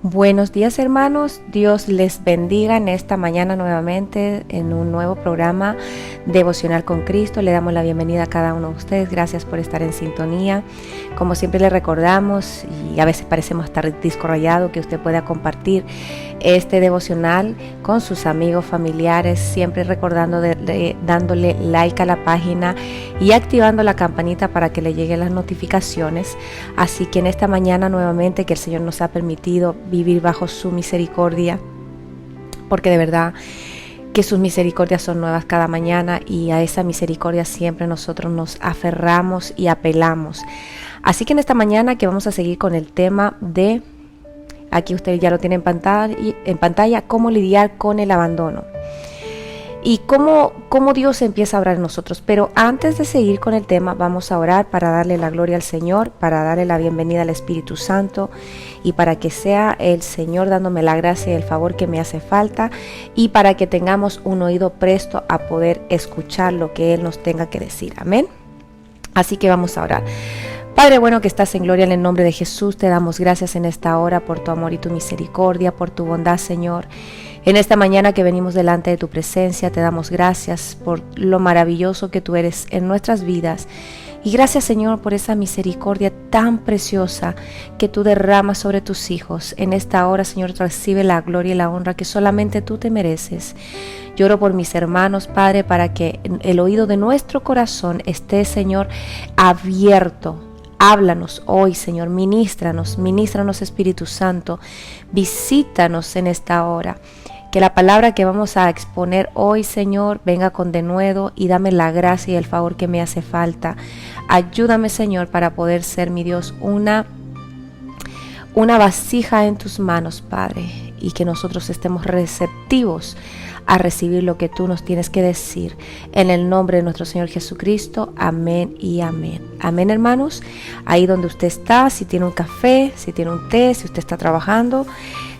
Buenos días, hermanos, Dios les bendiga en esta mañana nuevamente en un nuevo programa Devocional con Cristo. Le damos la bienvenida a cada uno de ustedes, gracias por estar en sintonía. Como siempre le recordamos, y a veces parecemos estar disco rayado, que usted pueda compartir este devocional con sus amigos, familiares, siempre recordando dándole like a la página y activando la campanita para que le lleguen las notificaciones. Así que en esta mañana nuevamente que el Señor nos ha permitido vivir bajo su misericordia, porque de verdad que sus misericordias son nuevas cada mañana y a esa misericordia siempre nosotros nos aferramos y apelamos. Así que en esta mañana que vamos a seguir con el tema de, aquí usted ya lo tiene en pantalla, cómo lidiar con el abandono y cómo Dios empieza a obrar en nosotros. Pero antes de seguir con el tema, vamos a orar para darle la gloria al Señor, para darle la bienvenida al Espíritu Santo y para que sea el Señor dándome la gracia y el favor que me hace falta y para que tengamos un oído presto a poder escuchar lo que Él nos tenga que decir. Amén. Así que vamos a orar. Padre bueno que estás en gloria, en el nombre de Jesús, te damos gracias en esta hora por tu amor y tu misericordia, por tu bondad, Señor. En esta mañana que venimos delante de tu presencia, te damos gracias por lo maravilloso que tú eres en nuestras vidas. Y gracias, Señor, por esa misericordia tan preciosa que tú derramas sobre tus hijos. En esta hora, Señor, recibe la gloria y la honra que solamente tú te mereces. Lloro por mis hermanos, Padre, para que el oído de nuestro corazón esté, Señor, abierto. Háblanos hoy, Señor, ministranos Espíritu Santo, visítanos en esta hora. Que la palabra que vamos a exponer hoy, Señor, venga con denuedo y dame la gracia y el favor que me hace falta. Ayúdame, Señor, para poder ser, mi Dios, una vasija en tus manos, Padre, y que nosotros estemos receptivos a recibir lo que tú nos tienes que decir. En el nombre de nuestro Señor Jesucristo, amén y amén. Amén, hermanos. Ahí donde usted está, si tiene un café, si tiene un té, si usted está trabajando,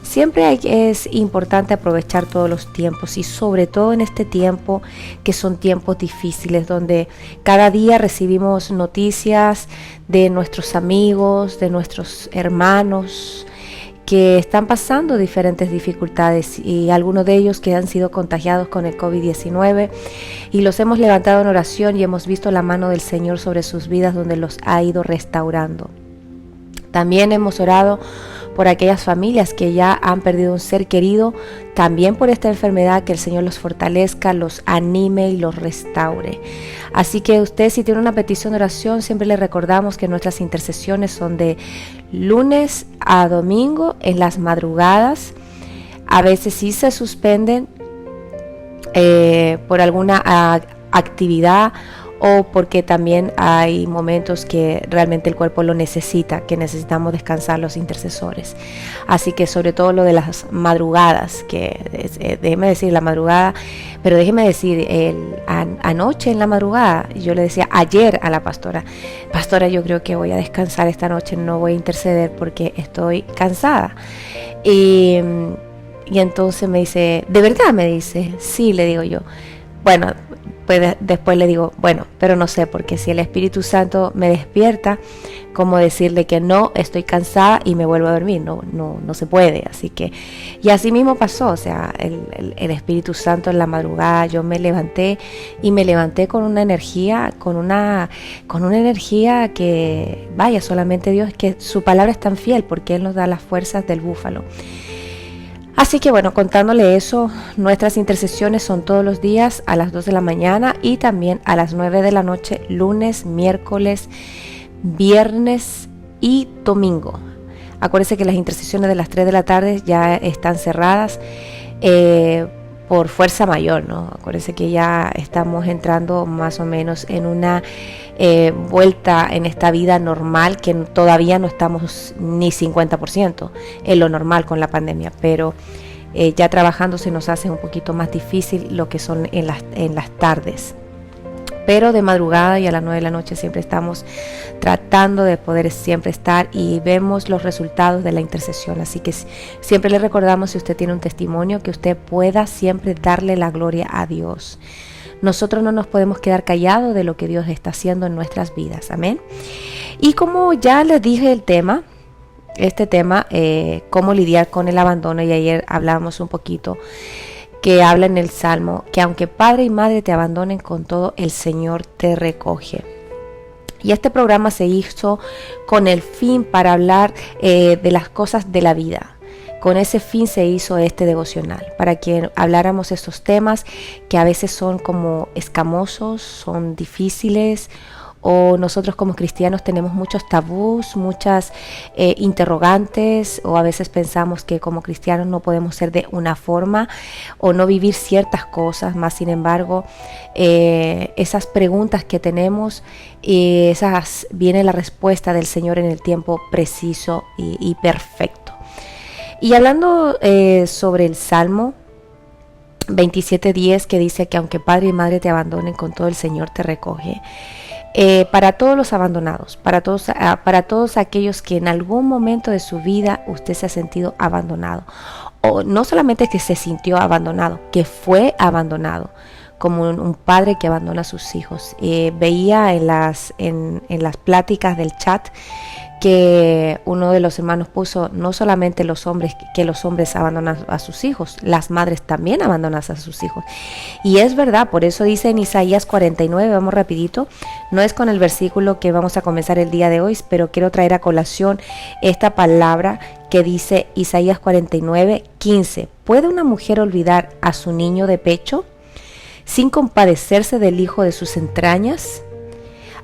siempre es importante aprovechar todos los tiempos y sobre todo en este tiempo que son tiempos difíciles, donde cada día recibimos noticias de nuestros amigos, de nuestros hermanos, que están pasando diferentes dificultades y algunos de ellos que han sido contagiados con el COVID-19 y los hemos levantado en oración y hemos visto la mano del Señor sobre sus vidas donde los ha ido restaurando. También hemos orado por aquellas familias que ya han perdido un ser querido, también por esta enfermedad, que el Señor los fortalezca, los anime y los restaure. Así que usted, si tiene una petición de oración, siempre le recordamos que nuestras intercesiones son de lunes a domingo en las madrugadas. A veces sí se suspenden por alguna actividad o porque también hay momentos que realmente el cuerpo lo necesita, que necesitamos descansar los intercesores. Así que sobre todo lo de las madrugadas, que déjeme decir la madrugada, pero déjeme decir, anoche en la madrugada, yo le decía ayer a la pastora, yo creo que voy a descansar esta noche, no voy a interceder porque estoy cansada. Y entonces me dice, ¿de verdad? Me dice, sí, le digo yo. Bueno, pues después le digo, bueno, pero no sé, porque si el Espíritu Santo me despierta, ¿cómo decirle que no, estoy cansada y me vuelvo a dormir? No se puede. Así que, y así mismo pasó, o sea, el Espíritu Santo en la madrugada, yo me levanté y me levanté con una energía, con una energía que, vaya, solamente Dios, que su palabra es tan fiel porque Él nos da las fuerzas del búfalo. Así que bueno, contándole eso, nuestras intercesiones son todos los días a las 2 de la mañana y también a las 9 de la noche, lunes, miércoles, viernes y domingo. Acuérdense que las intercesiones de las 3 de la tarde ya están cerradas por fuerza mayor, ¿no? Acuérdense que ya estamos entrando más o menos en una vuelta en esta vida normal, que todavía no estamos ni 50% en lo normal con la pandemia, pero ya trabajando se nos hace un poquito más difícil lo que son en las tardes. Pero de madrugada y a las 9 de la noche siempre estamos tratando de poder siempre estar y vemos los resultados de la intercesión. Así que siempre le recordamos, si usted tiene un testimonio, que usted pueda siempre darle la gloria a Dios. Nosotros no nos podemos quedar callados de lo que Dios está haciendo en nuestras vidas. Amén. Y como ya les dije el tema, este tema, cómo lidiar con el abandono, y ayer hablábamos un poquito que habla en el Salmo que aunque padre y madre te abandonen, con todo el Señor te recoge. Y este programa se hizo con el fin para hablar de las cosas de la vida. Con ese fin se hizo este devocional, para que habláramos estos temas que a veces son como escamosos, son difíciles, o nosotros como cristianos tenemos muchos tabús, muchas interrogantes, o a veces pensamos que como cristianos no podemos ser de una forma o no vivir ciertas cosas, más sin embargo esas preguntas que tenemos, viene la respuesta del Señor en el tiempo preciso y perfecto. Y hablando sobre el Salmo 27:10, que dice que aunque padre y madre te abandonen, con todo el Señor te recoge. Para todos los abandonados, para todos aquellos que en algún momento de su vida usted se ha sentido abandonado, o no solamente que se sintió abandonado, que fue abandonado, como un padre que abandona a sus hijos. Veía en las pláticas del chat que uno de los hermanos puso, no solamente los hombres abandonan a sus hijos, las madres también abandonan a sus hijos. Y es verdad, por eso dice en Isaías 49, vamos rapidito, no es con el versículo que vamos a comenzar el día de hoy, pero quiero traer a colación esta palabra que dice Isaías 49:15. ¿Puede una mujer olvidar a su niño de pecho sin compadecerse del hijo de sus entrañas?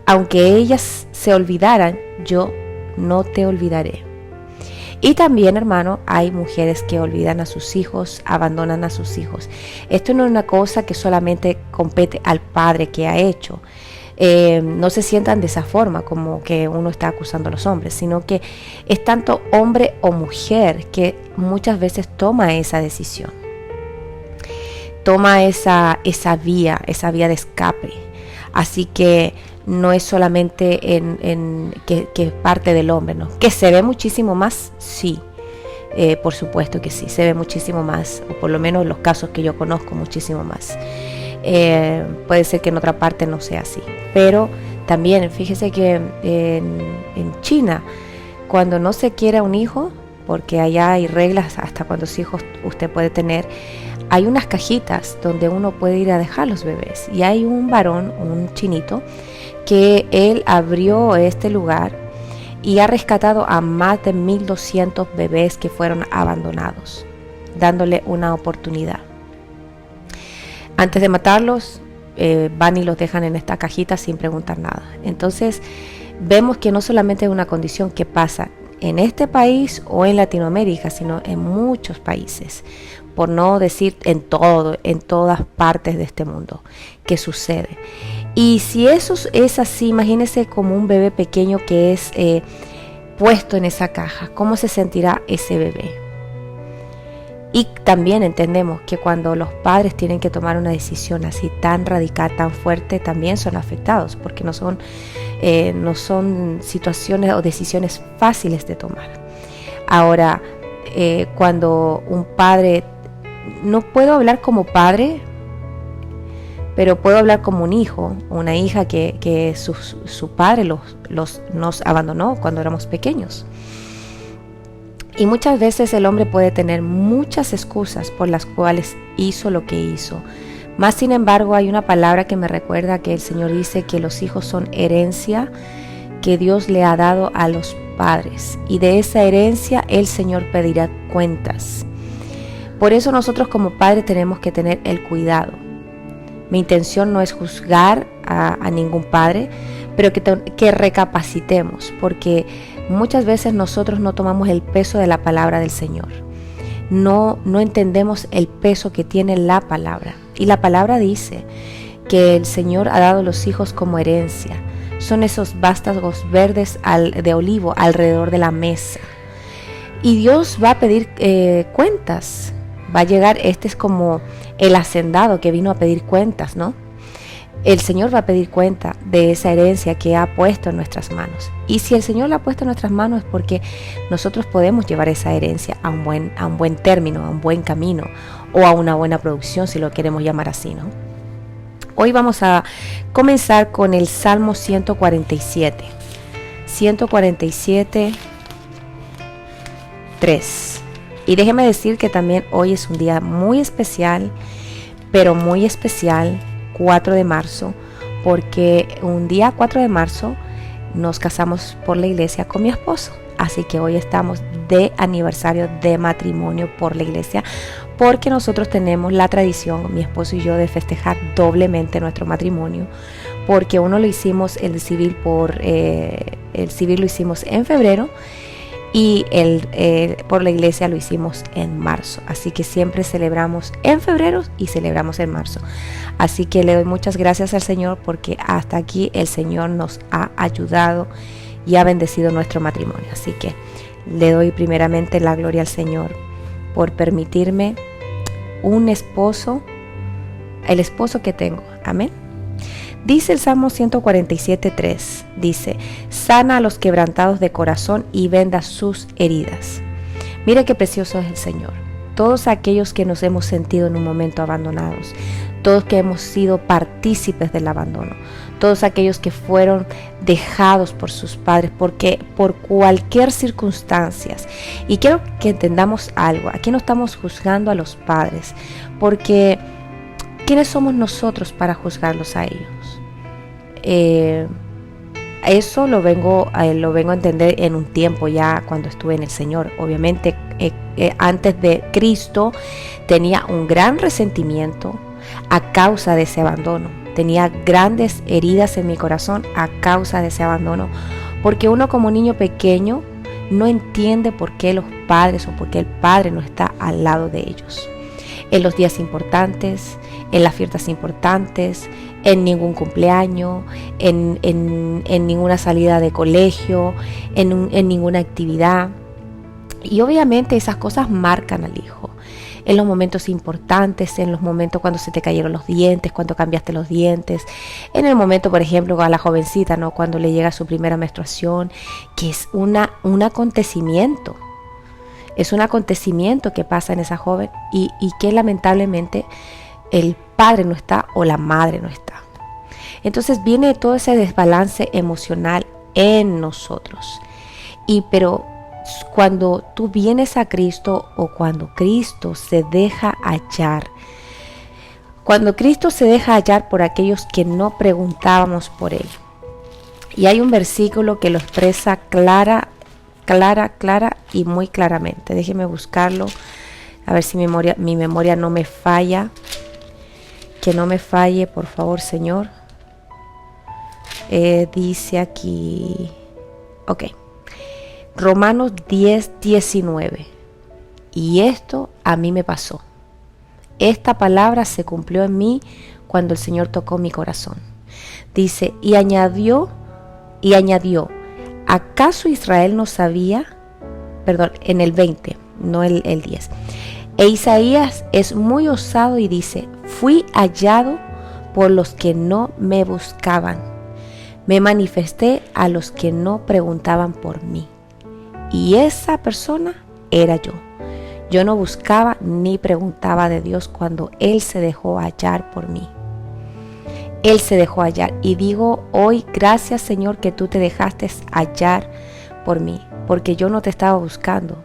Aunque ellas se olvidaran, yo no te olvidaré. Y también, hermano, hay mujeres que olvidan a sus hijos, abandonan a sus hijos. Esto no es una cosa que solamente compete al padre que ha hecho. No se sientan de esa forma como que uno está acusando a los hombres, sino que es tanto hombre o mujer que muchas veces toma esa decisión, toma esa vía de escape. Así que no es solamente que parte del hombre, ¿no? Que se ve muchísimo más, sí, por supuesto que sí, se ve muchísimo más, o por lo menos en los casos que yo conozco, muchísimo más. Puede ser que en otra parte no sea así, pero también fíjese que en China, cuando no se quiere a un hijo, porque allá hay reglas hasta cuántos hijos usted puede tener, hay unas cajitas donde uno puede ir a dejar los bebés, y hay un varón, un chinito, que él abrió este lugar y ha rescatado a más de 1,200 bebés que fueron abandonados, dándole una oportunidad. Antes de matarlos, van y los dejan en esta cajita sin preguntar nada. Entonces vemos que no solamente es una condición que pasa en este país o en Latinoamérica, sino en muchos países, por no decir en todas partes de este mundo que sucede. Y si eso es así, imagínese como un bebé pequeño que es puesto en esa caja, ¿cómo se sentirá ese bebé? Y también entendemos que cuando los padres tienen que tomar una decisión así tan radical, tan fuerte, también son afectados, porque no son situaciones o decisiones fáciles de tomar. Ahora, cuando un padre, no puedo hablar como padre, pero puedo hablar como un hijo o una hija que su padre nos abandonó cuando éramos pequeños. Y muchas veces el hombre puede tener muchas excusas por las cuales hizo lo que hizo. Más sin embargo, hay una palabra que me recuerda que el Señor dice que los hijos son herencia que Dios le ha dado a los padres. Y de esa herencia el Señor pedirá cuentas. Por eso nosotros como padres tenemos que tener el cuidado. Mi intención no es juzgar a ningún padre, pero que recapacitemos, porque muchas veces nosotros no tomamos el peso de la palabra del Señor. No entendemos el peso que tiene la palabra. Y la palabra dice que el Señor ha dado los hijos como herencia. Son esos vástagos verdes de olivo alrededor de la mesa. Y Dios va a pedir cuentas. Va a llegar, este es como el hacendado que vino a pedir cuentas, ¿no? El Señor va a pedir cuenta de esa herencia que ha puesto en nuestras manos. Y si el Señor la ha puesto en nuestras manos es porque nosotros podemos llevar esa herencia a un buen término, a un buen camino o a una buena producción, si lo queremos llamar así, ¿no? Hoy vamos a comenzar con el Salmo 147. 147. 3. Y déjeme decir que también hoy es un día muy especial, pero muy especial, 4 de marzo, porque un día 4 de marzo nos casamos por la iglesia con mi esposo. Así que hoy estamos de aniversario de matrimonio por la iglesia, porque nosotros tenemos la tradición, mi esposo y yo, de festejar doblemente nuestro matrimonio, porque uno lo hicimos el civil lo hicimos en febrero y por la iglesia lo hicimos en marzo. Así que siempre celebramos en febrero y celebramos en marzo. Así que le doy muchas gracias al Señor, porque hasta aquí el Señor nos ha ayudado y ha bendecido nuestro matrimonio. Así que le doy primeramente la gloria al Señor por permitirme un esposo, el esposo que tengo. Amén. Dice el Salmo 147:3, dice: sana a los quebrantados de corazón y venda sus heridas. Mire qué precioso es el Señor. Todos aquellos que nos hemos sentido en un momento abandonados, todos que hemos sido partícipes del abandono, todos aquellos que fueron dejados por sus padres, porque por cualquier circunstancia. Y quiero que entendamos algo. Aquí no estamos juzgando a los padres, porque ¿quiénes somos nosotros para juzgarlos a ellos? Eso lo vengo a entender en un tiempo ya cuando estuve en el Señor. Obviamente antes de Cristo tenía un gran resentimiento a causa de ese abandono. Tenía grandes heridas en mi corazón a causa de ese abandono, porque uno como niño pequeño no entiende por qué los padres o por qué el padre no está al lado de ellos. En los días importantes, en las fiestas importantes, en ningún cumpleaños, en ninguna salida de colegio, en ninguna actividad. Y obviamente esas cosas marcan al hijo. En los momentos importantes, en los momentos cuando se te cayeron los dientes, cuando cambiaste los dientes, en el momento, por ejemplo, a la jovencita, ¿no?, cuando le llega su primera menstruación, que es un acontecimiento. Es un acontecimiento que pasa en esa joven y que lamentablemente el padre no está o la madre no está. Entonces viene todo ese desbalance emocional en nosotros. Pero cuando tú vienes a Cristo, o cuando Cristo se deja hallar, por aquellos que no preguntábamos por Él. Y hay un versículo que lo expresa clara y muy claramente. Déjeme buscarlo, a ver si mi memoria no me falla. Que no me falle, por favor, Señor. Dice aquí, Romanos 10:19. Y esto a mí me pasó. Esta palabra se cumplió en mí cuando el Señor tocó mi corazón. Dice, y añadió, ¿acaso Israel no sabía? Perdón, en el 20, no el 10. E Isaías es muy osado y dice, fui hallado por los que no me buscaban. Me manifesté a los que no preguntaban por mí. Y esa persona era yo. Yo no buscaba ni preguntaba de Dios cuando Él se dejó hallar por mí. Él se dejó hallar. Y digo hoy, gracias Señor que tú te dejaste hallar por mí, porque yo no te estaba buscando.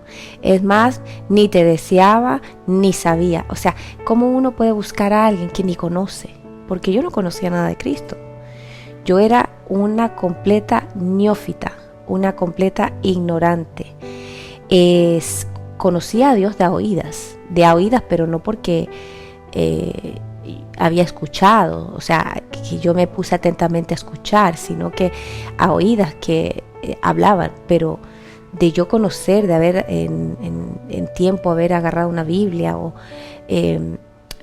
Es más, ni te deseaba, ni sabía. O sea, ¿cómo uno puede buscar a alguien que ni conoce? Porque yo no conocía nada de Cristo. Yo era una completa neófita, una completa ignorante. Conocía a Dios de oídas, pero no porque había escuchado, o sea, que yo me puse atentamente a escuchar, sino que a oídas que hablaban, pero de yo conocer, de haber en tiempo haber agarrado una Biblia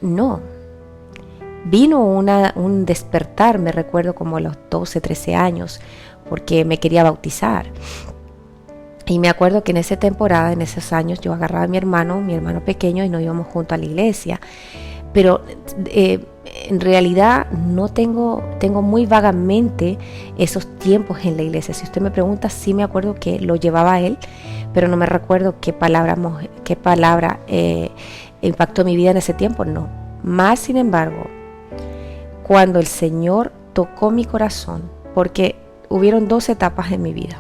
no. Vino un despertar, me recuerdo como a los 12, 13 años, porque me quería bautizar. Y me acuerdo que en esa temporada, en esos años, yo agarraba a mi hermano pequeño, y nos íbamos juntos a la iglesia. Pero en realidad no tengo muy vagamente esos tiempos en la iglesia. Si usted me pregunta, sí me acuerdo que lo llevaba a él, pero no me recuerdo qué palabra impactó mi vida en ese tiempo, no. Más sin embargo, cuando el Señor tocó mi corazón, porque hubieron dos etapas en mi vida.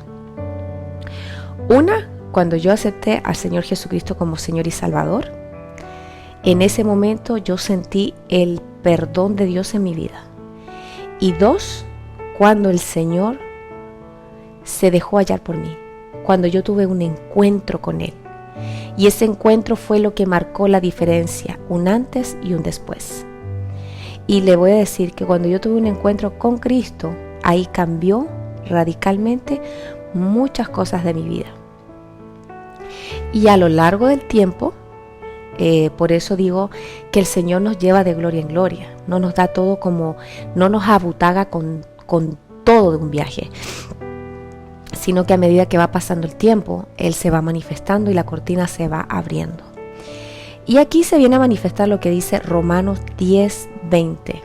Una, cuando yo acepté al Señor Jesucristo como Señor y Salvador, en ese momento yo sentí el perdón de Dios en mi vida. Y 2, cuando el Señor se dejó hallar por mí, cuando yo tuve un encuentro con Él. Y ese encuentro fue lo que marcó la diferencia, un antes y un después. Y le voy a decir que cuando yo tuve un encuentro con Cristo, ahí cambió radicalmente muchas cosas de mi vida. Y a lo largo del tiempo, por eso digo que el Señor nos lleva de gloria en gloria, no nos da todo como, no nos abutaga con todo de un viaje, sino que a medida que va pasando el tiempo, Él se va manifestando y la cortina se va abriendo. Y aquí se viene a manifestar lo que dice Romanos 10:20,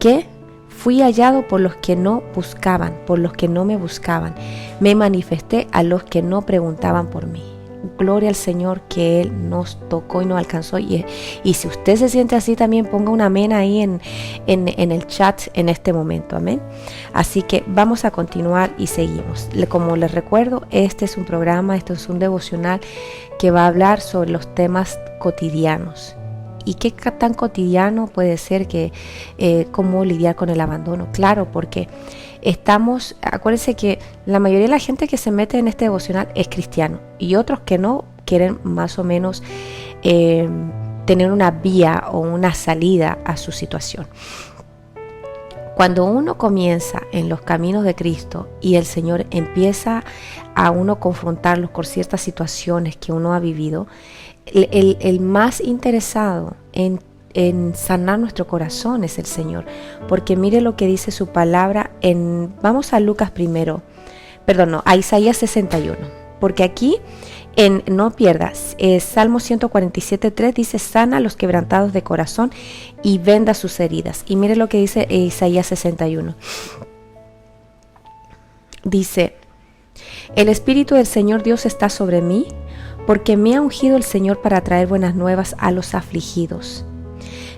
que fui hallado por los que no buscaban, por los que no me buscaban, me manifesté a los que no preguntaban por mí. Gloria al Señor que Él nos tocó y nos alcanzó. Y si usted se siente así también, ponga un amén ahí en el chat en este momento, amén. Así que vamos a continuar y seguimos. Como les recuerdo, este es un programa, este es un devocional que va a hablar sobre los temas cotidianos. ¿Y qué tan cotidiano puede ser que cómo lidiar con el abandono? Claro, porque acuérdense que la mayoría de la gente que se mete en este devocional es cristiano y otros que no quieren más o menos tener una vía o una salida a su situación. Cuando uno comienza en los caminos de Cristo y el Señor empieza a uno confrontarlos con ciertas situaciones que uno ha vivido, el más interesado en sanar nuestro corazón es el Señor, porque mire lo que dice su palabra vamos a Lucas primero, a Isaías 61, porque aquí no pierdas, Salmo 147:3 dice: sana a los quebrantados de corazón y venda sus heridas. Y mire lo que dice Isaías 61, dice: el Espíritu del Señor Dios está sobre mí, porque me ha ungido el Señor para traer buenas nuevas a los afligidos.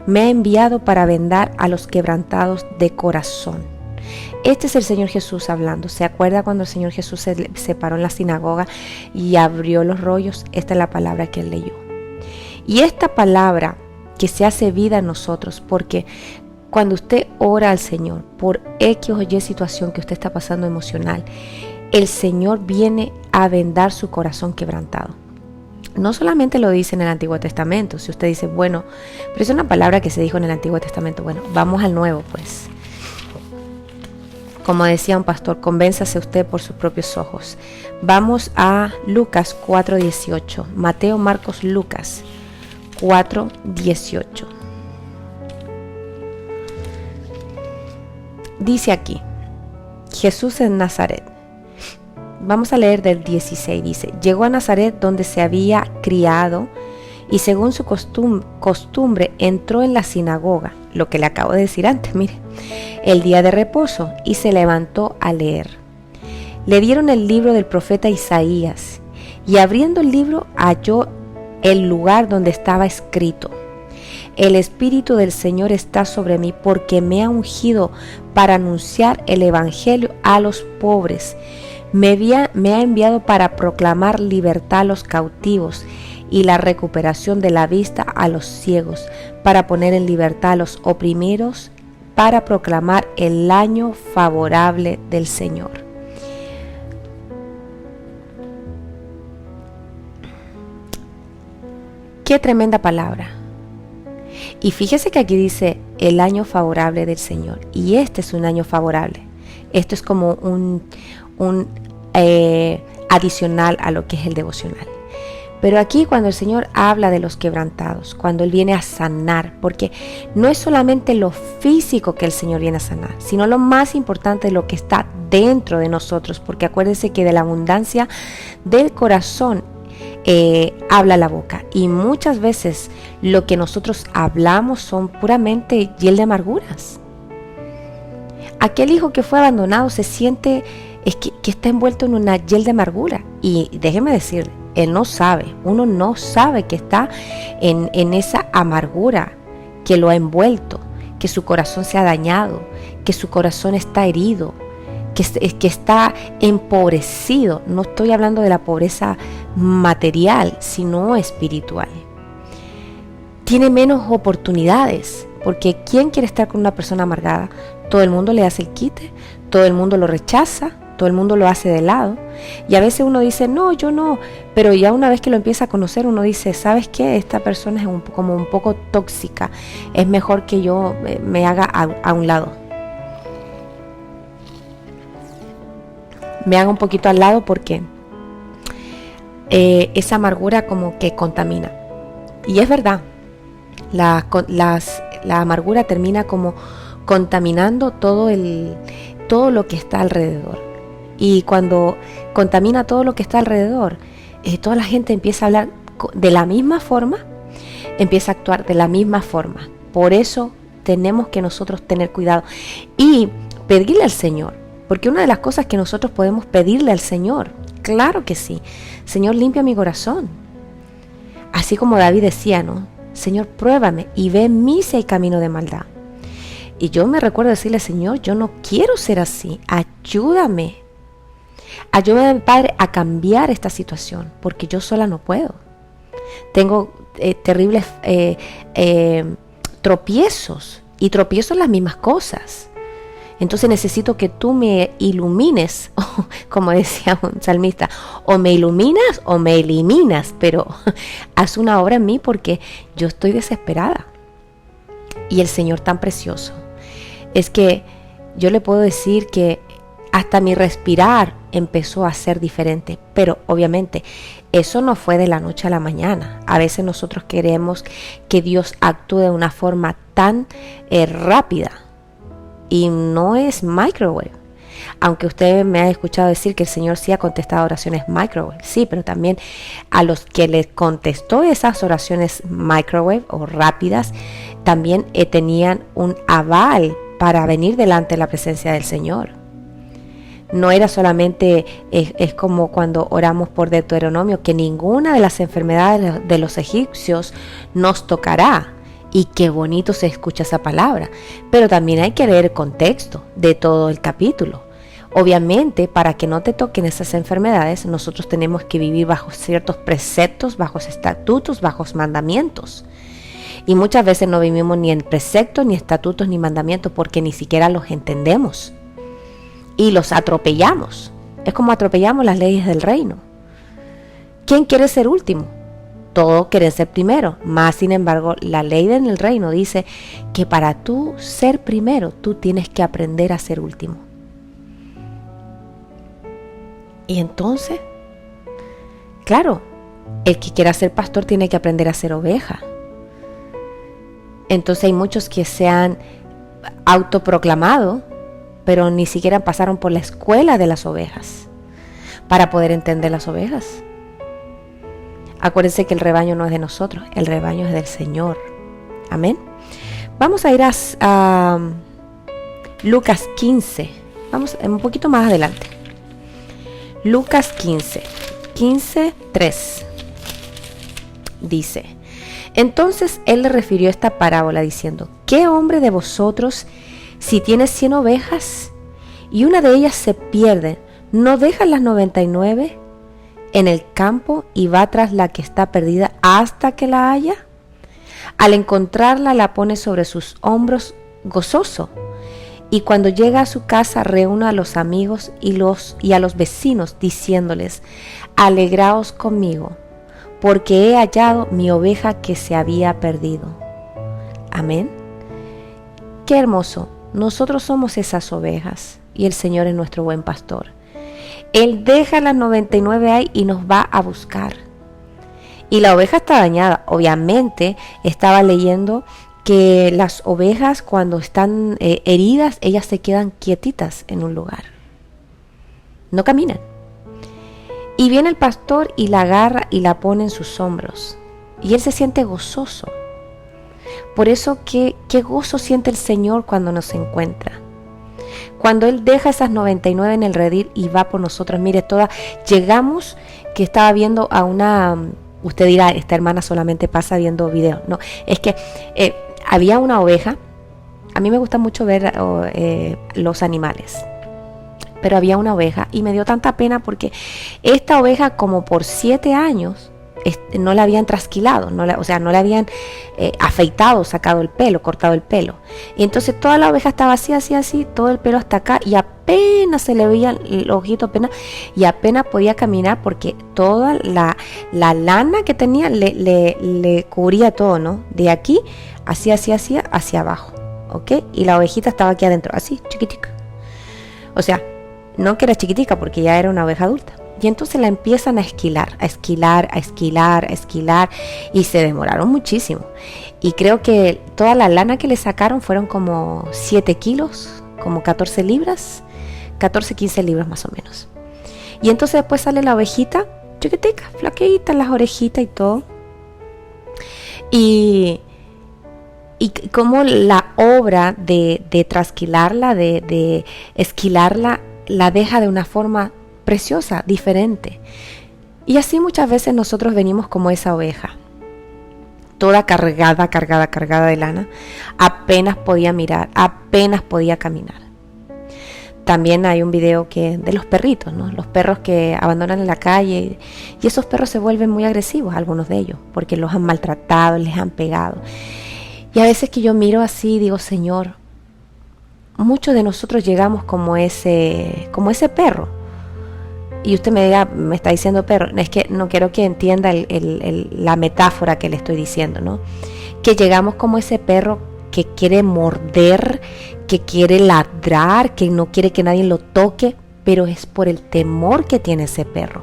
Me ha enviado para vendar a los quebrantados de corazón. Este es el Señor Jesús hablando. ¿Se acuerda cuando el Señor Jesús se paró en la sinagoga y abrió los rollos? Esta es la palabra que Él leyó. Y esta palabra que se hace vida en nosotros, porque cuando usted ora al Señor por X o Y situación que usted está pasando emocional, el Señor viene a vendar su corazón quebrantado. No solamente lo dice en el Antiguo Testamento. Si usted dice, bueno, pero es una palabra que se dijo en el Antiguo Testamento, bueno, vamos al Nuevo pues. Como decía un pastor, convénzase usted por sus propios ojos. Vamos a Lucas 4:18. Mateo, Marcos, Lucas 4:18. Dice aquí, Jesús en Nazaret. Vamos a leer del 16, dice: llegó a Nazaret donde se había criado y según su costumbre entró en la sinagoga, lo que le acabo de decir antes, mire, el día de reposo, y se levantó a leer. Le dieron el libro del profeta Isaías y abriendo el libro halló el lugar donde estaba escrito: el Espíritu del Señor está sobre mí porque me ha ungido para anunciar el evangelio a los pobres. Me ha enviado para proclamar libertad a los cautivos y la recuperación de la vista a los ciegos, para poner en libertad a los oprimidos, para proclamar el año favorable del Señor. Qué tremenda palabra. Y fíjese que aquí dice el año favorable del Señor. Y este es un año favorable. Esto es como un adicional a lo que es el devocional. Pero aquí cuando el Señor habla de los quebrantados, cuando Él viene a sanar, porque no es solamente lo físico que el Señor viene a sanar, sino lo más importante, lo que está dentro de nosotros, porque acuérdense que de la abundancia del corazón habla la boca, y muchas veces lo que nosotros hablamos son puramente hiel de amarguras. Aquel hijo que fue abandonado se siente que está envuelto en una hiel de amargura, y déjeme decirle, uno no sabe que está en esa amargura que lo ha envuelto, que su corazón se ha dañado, que su corazón está herido, que está empobrecido. No estoy hablando de la pobreza material, sino espiritual. Tiene menos oportunidades, porque ¿quién quiere estar con una persona amargada? Todo el mundo le hace el quite, todo el mundo lo rechaza, todo el mundo lo hace de lado. Y a veces uno dice, no, yo no. Pero ya una vez que lo empieza a conocer, uno dice, ¿sabes qué? Esta persona es como un poco tóxica. Es mejor que yo me haga a un lado. Me haga un poquito al lado porque esa amargura como que contamina. Y es verdad, la amargura termina como contaminando todo lo que está alrededor. Y cuando contamina todo lo que está alrededor, toda la gente empieza a hablar de la misma forma, empieza a actuar de la misma forma. Por eso tenemos que nosotros tener cuidado y pedirle al Señor, porque una de las cosas que nosotros podemos pedirle al Señor, claro que sí, Señor, limpia mi corazón. Así como David decía, ¿no? Señor, pruébame y ve en mí si hay camino de maldad. Y yo me recuerdo decirle, Señor, yo no quiero ser así, ayúdame. Ayúdame, Padre, a cambiar esta situación, porque yo sola no puedo. Tengo terribles tropiezos, y tropiezo en las mismas cosas. Entonces necesito que tú me ilumines, como decía un salmista, o me iluminas o me eliminas, pero haz una obra en mí porque yo estoy desesperada. Y el Señor tan precioso, es que yo le puedo decir que hasta mi respirar empezó a ser diferente, pero obviamente eso no fue de la noche a la mañana. A veces nosotros queremos que Dios actúe de una forma tan rápida, y no es microwave. Aunque usted me ha escuchado decir que el Señor sí ha contestado oraciones microwave, sí, pero también a los que les contestó esas oraciones microwave o rápidas, también tenían un aval para venir delante de la presencia del Señor. No era solamente, es como cuando oramos por Deuteronomio, que ninguna de las enfermedades de los egipcios nos tocará. Y qué bonito se escucha esa palabra, pero también hay que leer el contexto de todo el capítulo. Obviamente, para que no te toquen esas enfermedades, nosotros tenemos que vivir bajo ciertos preceptos, bajo estatutos, bajo mandamientos. Y muchas veces no vivimos ni en preceptos, ni estatutos, ni mandamientos, porque ni siquiera los entendemos. Y los atropellamos. Es como atropellamos las leyes del reino. ¿Quién quiere ser último? Todos quieren ser primero, más sin embargo la ley en el reino dice que para tú ser primero, tú tienes que aprender a ser último. Y entonces, claro, el que quiera ser pastor tiene que aprender a ser oveja. Entonces hay muchos que se han autoproclamado, pero ni siquiera pasaron por la escuela de las ovejas para poder entender las ovejas. Acuérdense que el rebaño no es de nosotros, el rebaño es del Señor. Amén. Vamos a ir a Lucas 15. Vamos un poquito más adelante. Lucas 15, 3. Dice, entonces él le refirió esta parábola diciendo, ¿qué hombre de vosotros, si tiene 100 ovejas y una de ellas se pierde, no deja las 99 en el campo y va tras la que está perdida hasta que la haya? Al encontrarla la pone sobre sus hombros gozoso, y cuando llega a su casa reúne a los amigos y a los vecinos diciéndoles, alegraos conmigo, porque he hallado mi oveja que se había perdido. Amén. Qué hermoso. Nosotros somos esas ovejas y el Señor es nuestro buen pastor. Él deja las 99 ahí y nos va a buscar. Y la oveja está dañada. Obviamente estaba leyendo que las ovejas cuando están heridas, ellas se quedan quietitas en un lugar. No caminan. Y viene el pastor y la agarra y la pone en sus hombros. Y él se siente gozoso. Por eso, qué gozo siente el Señor cuando nos encuentra. Cuando Él deja esas 99 en el redil y va por nosotros. Mire, llegamos, que estaba viendo a una, usted dirá, esta hermana solamente pasa viendo videos. No, es que había una oveja. A mí me gusta mucho ver los animales. pero había una oveja y me dio tanta pena porque esta oveja como por 7 años no la habían trasquilado, no le habían afeitado, sacado el pelo, cortado el pelo. Y entonces toda la oveja estaba así, todo el pelo hasta acá y apenas se le veía el ojito y apenas podía caminar porque toda la lana que tenía le cubría todo, ¿no? De aquí, hacia abajo, ¿ok? Y la ovejita estaba aquí adentro, así, chiquitica. O sea, no que era chiquitica porque ya era una oveja adulta. Y entonces la empiezan a esquilar y se demoraron muchísimo. Y creo que toda la lana que le sacaron fueron como 7 kilos, como 14 libras, 14, 15 libras más o menos. Y entonces después sale la ovejita, chiquitica, flaquita, las orejitas y todo. Y como la obra de trasquilarla, de esquilarla, la deja de una forma preciosa, diferente. Y así muchas veces nosotros venimos como esa oveja, toda cargada de lana, apenas podía mirar, apenas podía caminar. También hay un video de los perritos, ¿no? Los perros que abandonan en la calle y esos perros se vuelven muy agresivos, algunos de ellos, porque los han maltratado, les han pegado. Y a veces que yo miro así, digo, Señor, muchos de nosotros llegamos como ese perro. Y usted me está diciendo perro, es que no quiero que entienda la metáfora que le estoy diciendo, ¿no? Que llegamos como ese perro que quiere morder, que quiere ladrar, que no quiere que nadie lo toque, pero es por el temor que tiene ese perro,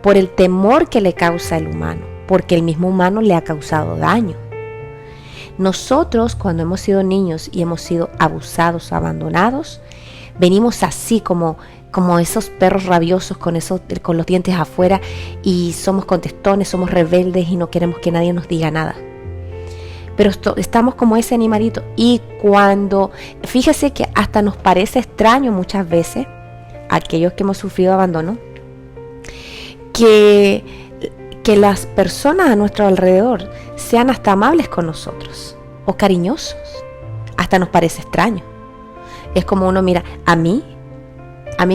por el temor que le causa el humano, porque el mismo humano le ha causado daño. Nosotros, cuando hemos sido niños y hemos sido abusados o abandonados, venimos así como esos perros rabiosos con los dientes afuera y somos contestones, somos rebeldes y no queremos que nadie nos diga nada. Pero estamos como ese animalito y fíjese que hasta nos parece extraño muchas veces, aquellos que hemos sufrido abandono, que las personas a nuestro alrededor sean hasta amables con nosotros o cariñosos. Hasta nos parece extraño. Es como uno mira, a mí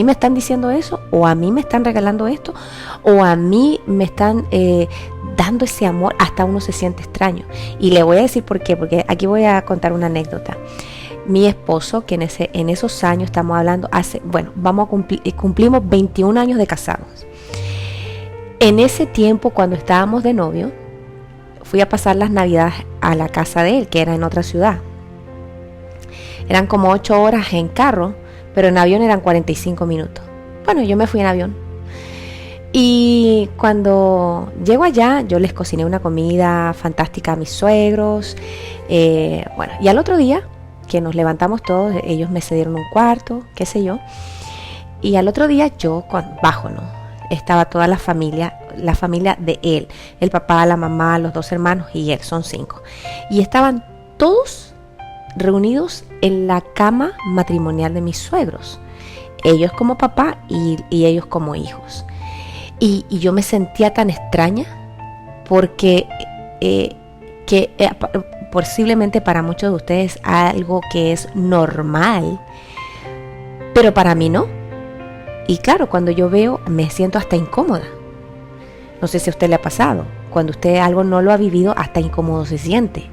me están diciendo eso, o a mí me están regalando esto, o a mí me están dando ese amor. Hasta uno se siente extraño. Y le voy a decir por qué, porque aquí voy a contar una anécdota. Mi esposo, que en esos años estamos hablando, cumplimos 21 años de casados. En ese tiempo, cuando estábamos de novio, fui a pasar las navidades a la casa de él, que era en otra ciudad. Eran como 8 horas en carro, pero en avión eran 45 minutos. Bueno, yo me fui en avión. Y cuando llego allá, yo les cociné una comida fantástica a mis suegros. Y al otro día, que nos levantamos todos, ellos me cedieron un cuarto, qué sé yo. Y al otro día yo bajo, ¿no? Estaba toda la familia de él. El papá, la mamá, los 2 hermanos y él, son 5. Y estaban todos reunidos en la cama matrimonial de mis suegros, ellos como papá y ellos como hijos. Y yo me sentía tan extraña porque posiblemente para muchos de ustedes algo que es normal, pero para mí no. Y claro, cuando yo veo, me siento hasta incómoda. No sé si a usted le ha pasado, cuando usted algo no lo ha vivido, hasta incómodo se siente.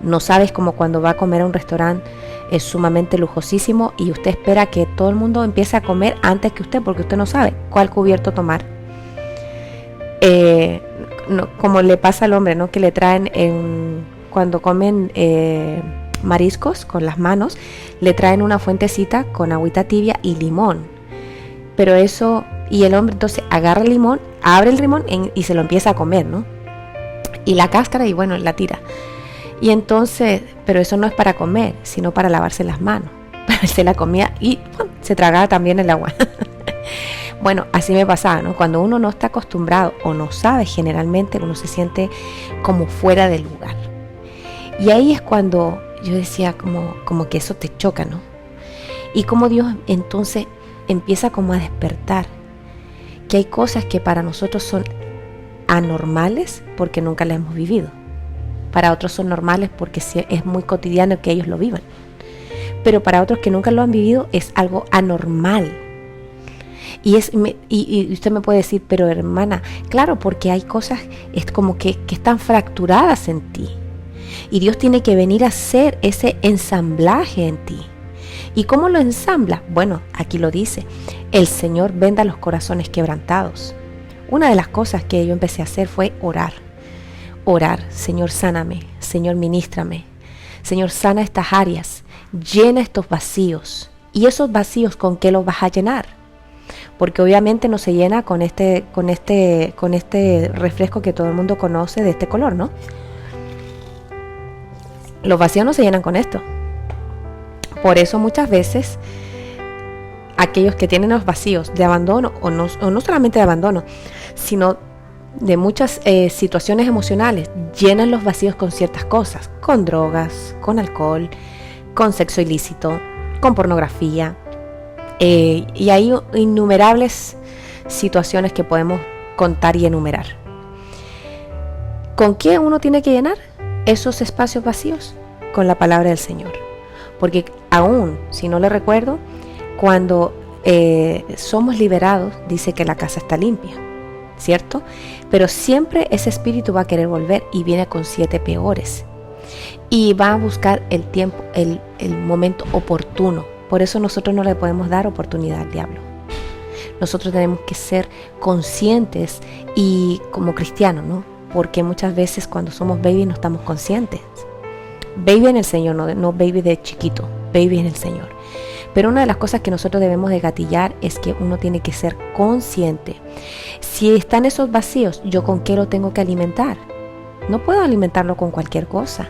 No sabes, como cuando va a comer a un restaurante es sumamente lujosísimo y usted espera que todo el mundo empiece a comer antes que usted, porque usted no sabe cuál cubierto tomar. Como le pasa al hombre, ¿no? Que le traen cuando comen mariscos con las manos, le traen una fuentecita con agüita tibia y limón. Pero eso, y el hombre entonces agarra el limón, abre el limón y se lo empieza a comer, ¿no? Y la cáscara y la tira. Y entonces, pero eso no es para comer, sino para lavarse las manos. Pero él se la comía y se tragaba también el agua. Bueno, así me pasaba, ¿no? Cuando uno no está acostumbrado o no sabe, generalmente uno se siente como fuera del lugar. Y ahí es cuando yo decía como que eso te choca, ¿no? Y como Dios entonces empieza como a despertar, que hay cosas que para nosotros son anormales porque nunca las hemos vivido. Para otros son normales porque es muy cotidiano que ellos lo vivan. pero para otros que nunca lo han vivido es algo anormal. Y usted me puede decir, pero hermana, claro, porque hay cosas como que están fracturadas en ti. Y Dios tiene que venir a hacer ese ensamblaje en ti. ¿Y cómo lo ensambla? Bueno, aquí lo dice, el Señor venda los corazones quebrantados. Una de las cosas que yo empecé a hacer fue orar. Orar, Señor, sáname, Señor, ministrame. Señor, sana estas áreas, llena estos vacíos. ¿Y esos vacíos con qué los vas a llenar? Porque obviamente no se llena con este refresco que todo el mundo conoce de este color, ¿no? Los vacíos no se llenan con esto. Por eso muchas veces aquellos que tienen los vacíos de abandono, o no solamente de abandono, sino de muchas situaciones emocionales, llenan los vacíos con ciertas cosas, con drogas, con alcohol, con sexo ilícito, con pornografía. Y hay innumerables situaciones que podemos contar y enumerar. ¿Con qué uno tiene que llenar esos espacios vacíos? Con la palabra del Señor. Porque aún, si no le recuerdo, cuando somos liberados, dice que la casa está limpia, ¿cierto? Pero siempre ese espíritu va a querer volver y viene con 7 peores. Y va a buscar el tiempo, el momento oportuno. Por eso nosotros no le podemos dar oportunidad al diablo. Nosotros tenemos que ser conscientes y como cristianos, ¿no? Porque muchas veces cuando somos baby no estamos conscientes. Baby en el Señor, no baby de chiquito, baby en el Señor. Pero una de las cosas que nosotros debemos de gatillar es que uno tiene que ser consciente. Si están esos vacíos, ¿yo con qué lo tengo que alimentar? No puedo alimentarlo con cualquier cosa.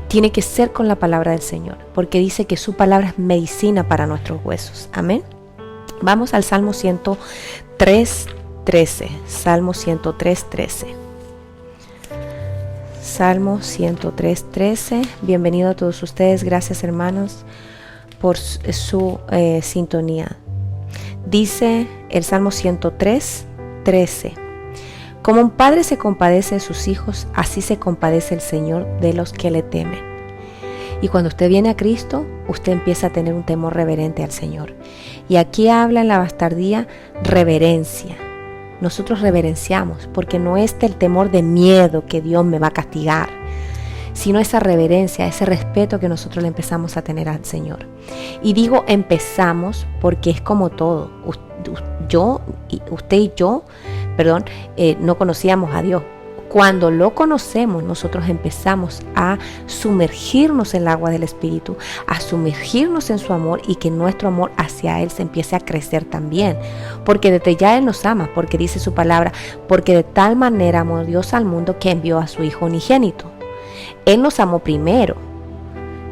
Tiene que ser con la palabra del Señor, porque dice que su palabra es medicina para nuestros huesos. Amén. Vamos al Salmo 103:13. Salmo 103:13. Salmo 103:13. Bienvenido a todos ustedes. Gracias, hermanos, por su sintonía. Dice el Salmo 103:13. Como un padre se compadece de sus hijos, así se compadece el Señor de los que le temen. Y cuando usted viene a Cristo, usted empieza a tener un temor reverente al Señor. Y aquí habla en la bastardía reverencia. Nosotros reverenciamos, porque no es el temor de miedo que Dios me va a castigar, sino esa reverencia, ese respeto que nosotros le empezamos a tener al Señor. Y digo empezamos porque es como todo. Usted y yo, no conocíamos a Dios. Cuando lo conocemos, nosotros empezamos a sumergirnos en el agua del Espíritu, a sumergirnos en su amor y que nuestro amor hacia Él se empiece a crecer también. Porque desde ya Él nos ama, porque dice su palabra, porque de tal manera amó Dios al mundo que envió a su Hijo unigénito. Él nos amó primero.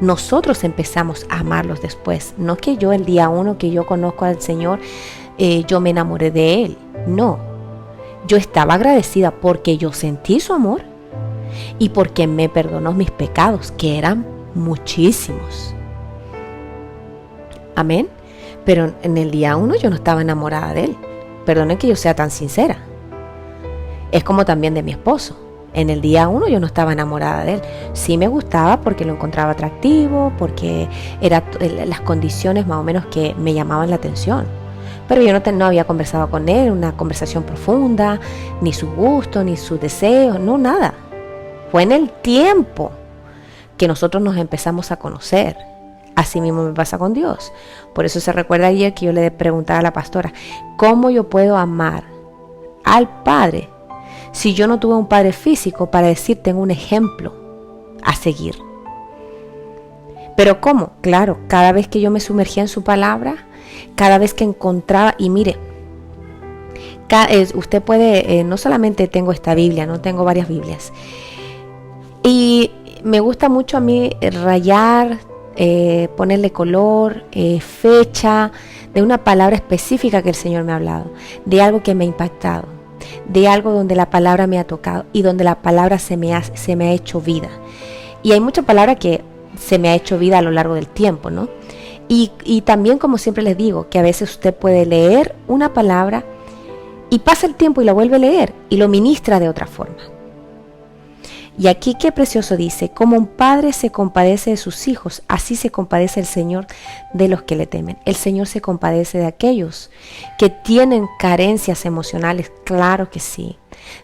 Nosotros empezamos a amarlos después. No que yo el día 1 que yo conozco al Señor, yo me enamoré de Él. No. Yo estaba agradecida porque yo sentí su amor y porque me perdonó mis pecados, que eran muchísimos. Amén. Pero en el día 1 yo no estaba enamorada de Él. Perdonen que yo sea tan sincera. Es como también de mi esposo. En el día 1 yo no estaba enamorada de él. Sí me gustaba porque lo encontraba atractivo, porque eran las condiciones más o menos que me llamaban la atención. Pero yo no había conversado con él, una conversación profunda, ni su gusto, ni sus deseos, no, nada. Fue en el tiempo que nosotros nos empezamos a conocer. Así mismo me pasa con Dios. Por eso se recuerda ayer que yo le preguntaba a la pastora, ¿cómo yo puedo amar al Padre si yo no tuve un padre físico para decir tengo un ejemplo a seguir? Pero ¿cómo? Claro, cada vez que yo me sumergía en su palabra, cada vez que encontraba, y mire, usted puede, no solamente tengo esta Biblia, no tengo varias Biblias, y me gusta mucho a mí rayar, ponerle color, fecha, de una palabra específica que el Señor me ha hablado, de algo que me ha impactado, de algo donde la palabra me ha tocado y donde la palabra se me ha hecho vida. Y hay mucha palabra que se me ha hecho vida a lo largo del tiempo, ¿no? Y también, como siempre les digo, que a veces usted puede leer una palabra y pasa el tiempo y la vuelve a leer y lo ministra de otra forma. Y aquí qué precioso dice: como un padre se compadece de sus hijos, así se compadece el Señor de los que le temen. El Señor se compadece de aquellos que tienen carencias emocionales, claro que sí.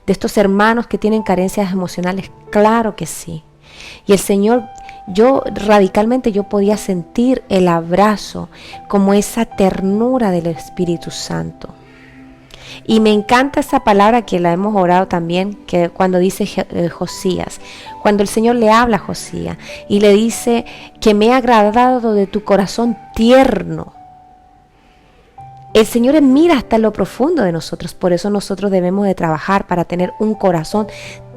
De estos hermanos que tienen carencias emocionales, claro que sí. Y el Señor, yo podía sentir el abrazo, como esa ternura del Espíritu Santo. Y me encanta esa palabra que la hemos orado también, que cuando dice Josías, cuando el Señor le habla a Josías y le dice que me ha agradado de tu corazón tierno. El Señor mira hasta lo profundo de nosotros, por eso nosotros debemos de trabajar para tener un corazón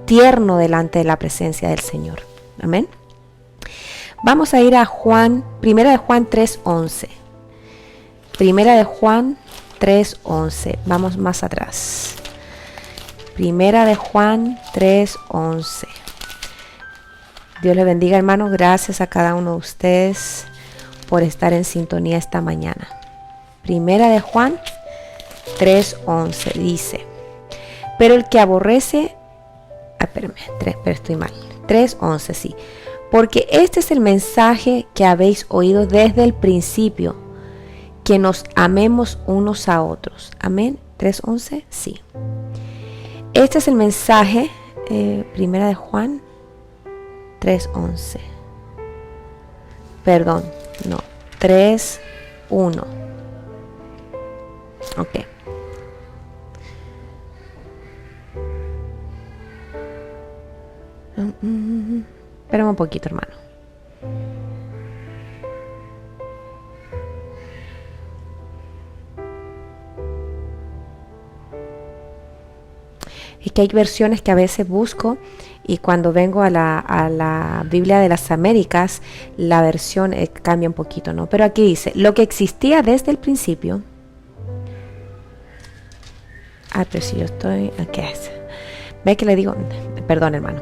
tierno delante de la presencia del Señor. Amén. Vamos a ir a Primera de Juan 3:11. Primera de Juan 3:11. Vamos más atrás. Primera de Juan 3:11. Dios les bendiga, hermanos. Gracias a cada uno de ustedes por estar en sintonía esta mañana. Primera de Juan 3:11 dice: pero el que aborrece, pero estoy mal. 3:11, sí. Porque este es el mensaje que habéis oído desde el principio, que nos amemos unos a otros. Amén. 3:11, sí. Este es el mensaje, Primera de Juan 3:11. Perdón, no, 3:1. Ok. Espérame un poquito, hermano. Es que hay versiones que a veces busco y cuando vengo a la Biblia de las Américas, la versión cambia un poquito, ¿no? Pero aquí dice: lo que existía desde el principio. Pero si yo estoy... ¿Qué es? ¿Ve que le digo? Perdón, hermano.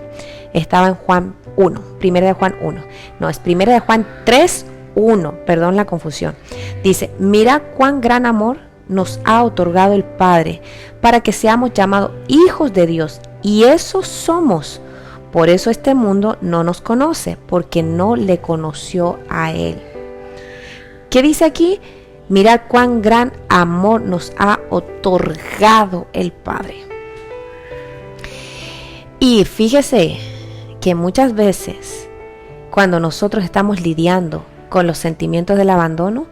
Estaba en Juan 1, Primera de Juan 1. No, es Primera de Juan 3:1. Perdón la confusión. Dice: mira cuán gran amor nos ha otorgado el Padre para que seamos llamados hijos de Dios. Y eso somos. Por eso este mundo no nos conoce, porque no le conoció a Él. ¿Qué dice aquí? Mirad cuán gran amor nos ha otorgado el Padre. Y fíjese que muchas veces cuando nosotros estamos lidiando con los sentimientos del abandono,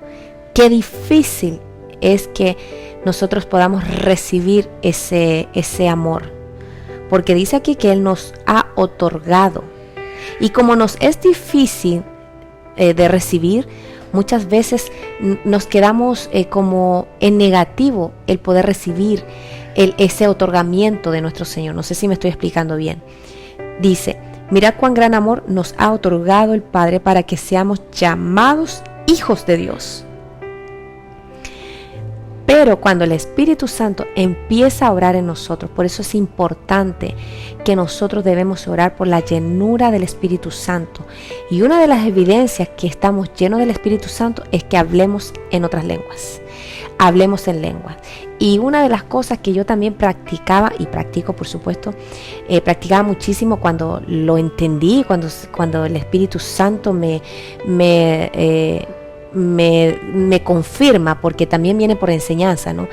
qué difícil es que nosotros podamos recibir ese amor. Porque dice aquí que Él nos ha otorgado. Y como nos es difícil de recibir, muchas veces nos quedamos como en negativo el poder recibir ese otorgamiento de nuestro Señor. No sé si me estoy explicando bien. Dice: mirad cuán gran amor nos ha otorgado el Padre para que seamos llamados hijos de Dios. Pero cuando el Espíritu Santo empieza a orar en nosotros, por eso es importante que nosotros debemos orar por la llenura del Espíritu Santo. Y una de las evidencias que estamos llenos del Espíritu Santo es que hablemos en otras lenguas. Hablemos en lenguas. Y una de las cosas que yo también practicaba, y practico por supuesto, practicaba muchísimo cuando lo entendí, cuando el Espíritu Santo me confirma, porque también viene por enseñanza, ¿no?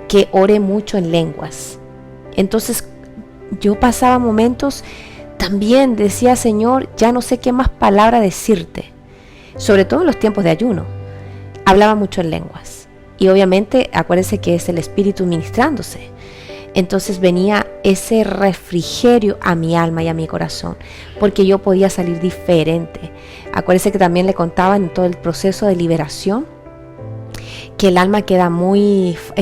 Que ore mucho en lenguas. Entonces yo pasaba momentos, también decía: Señor, ya no sé qué más palabra decirte, sobre todo en los tiempos de ayuno. Hablaba mucho en lenguas y obviamente acuérdense que es el Espíritu ministrándose. Entonces venía ese refrigerio a mi alma y a mi corazón, porque yo podía salir diferente. Acuérdense que también le contaba en todo el proceso de liberación que el alma queda